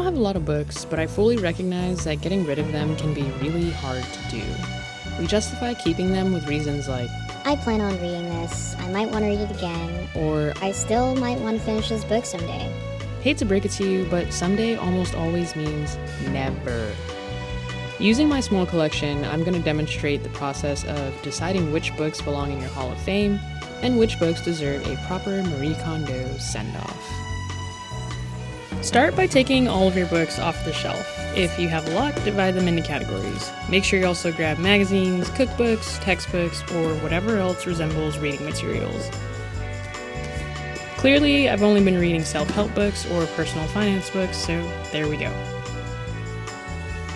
have a lot of books, but I fully recognize that getting rid of them can be really hard to do. We justify keeping them with reasons like, I plan on reading this, I might want to read it again, or I still might want to finish this book someday. hate to break it to you, but someday almost always means never. Using my small collection, I'm going to demonstrate the process of deciding which books belong in your Hall of Fame and which books deserve a proper Marie Kondo send-off. Start by taking all of your books off the shelf. If you have luck, divide them into categories. Make sure you also grab magazines, cookbooks, textbooks, or whatever else resembles reading materials. Clearly, I've only been reading self-help books or personal finance books, so there we go.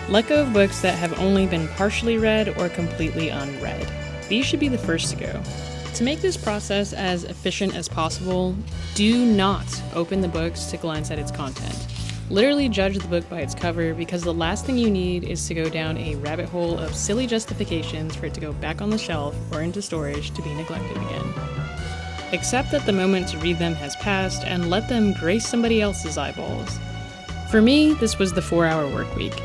Let go of books that have only been partially read or completely unread. These should be the first to go. To make this process as efficient as possible, do not open the books to glance at its content. Literally judge the book by its cover, because the last thing you need is to go down a rabbit hole of silly justifications for it to go back on the shelf or into storage to be neglected again. Accept that the moment to read them has passed and let them grace somebody else's eyeballs. For me, this was the 4-hour work week.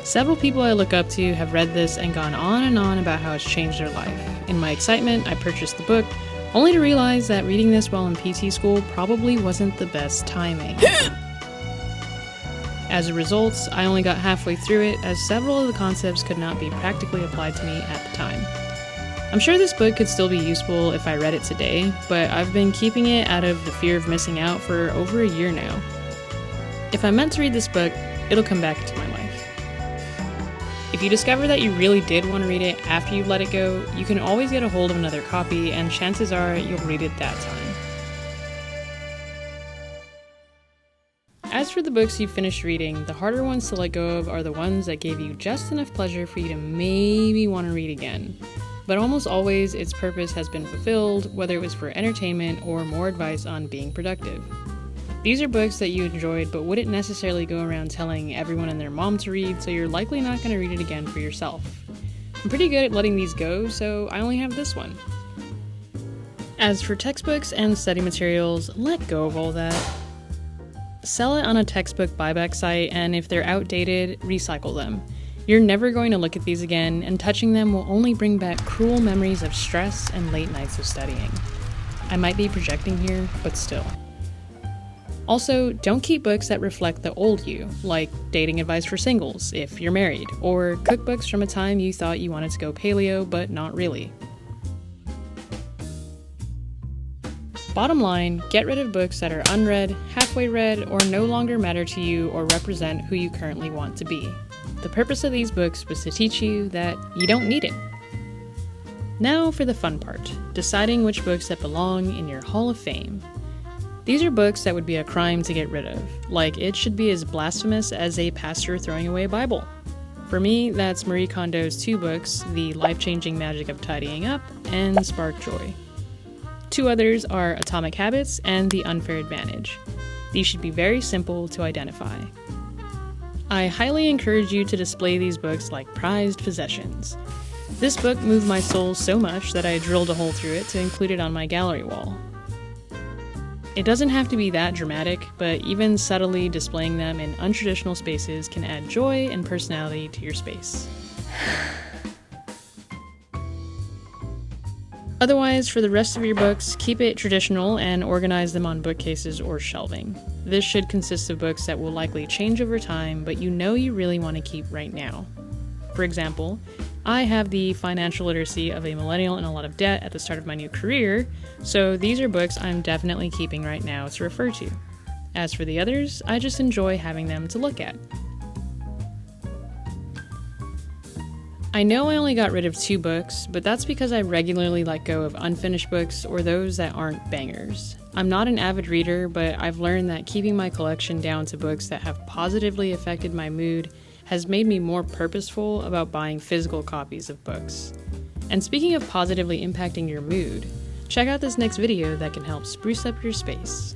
Several people I look up to have read this and gone on and on about how it's changed their life. In my excitement, I purchased the book, only to realize that reading this while in PT school probably wasn't the best timing. As a result, I only got halfway through it, as several of the concepts could not be practically applied to me at the time. I'm sure this book could still be useful if I read it today, but I've been keeping it out of the fear of missing out for over a year now. If I'm meant to read this book, it'll come back into my life. If you discover that you really did want to read it after you've let it go, you can always get a hold of another copy, and chances are you'll read it that time. As for the books you've finished reading, the harder ones to let go of are the ones that gave you just enough pleasure for you to maybe want to read again. But almost always, its purpose has been fulfilled, whether it was for entertainment or more advice on being productive. These are books that you enjoyed but wouldn't necessarily go around telling everyone and their mom to read, so you're likely not going to read it again for yourself. I'm pretty good at letting these go, so I only have this one. As for textbooks and study materials, let go of all that. Sell it on a textbook buyback site, and if they're outdated, recycle them. You're never going to look at these again, and touching them will only bring back cruel memories of stress and late nights of studying. I might be projecting here, but still. Also, don't keep books that reflect the old you, like dating advice for singles if you're married, or cookbooks from a time you thought you wanted to go paleo, but not really. Bottom line, get rid of books that are unread, halfway read, or no longer matter to you or represent who you currently want to be. The purpose of these books was to teach you that you don't need it. Now for the fun part, deciding which books that belong in your Hall of Fame. These are books that would be a crime to get rid of, like it should be as blasphemous as a pastor throwing away a Bible. For me, that's Marie Kondo's 2 books, The Life-Changing Magic of Tidying Up and Spark Joy. 2 others are Atomic Habits and The Unfair Advantage. These should be very simple to identify. I highly encourage you to display these books like prized possessions. This book moved my soul so much that I drilled a hole through it to include it on my gallery wall. It doesn't have to be that dramatic, but even subtly displaying them in untraditional spaces can add joy and personality to your space. Otherwise, for the rest of your books, keep it traditional and organize them on bookcases or shelving. This should consist of books that will likely change over time, but you know you really want to keep right now. For example, I have The Financial Literacy of a Millennial in a Lot of Debt at the start of my new career, so these are books I'm definitely keeping right now to refer to. As for the others, I just enjoy having them to look at. I know I only got rid of 2 books, but that's because I regularly let go of unfinished books or those that aren't bangers. I'm not an avid reader, but I've learned that keeping my collection down to books that have positively affected my mood has made me more purposeful about buying physical copies of books. And speaking of positively impacting your mood, check out this next video that can help spruce up your space.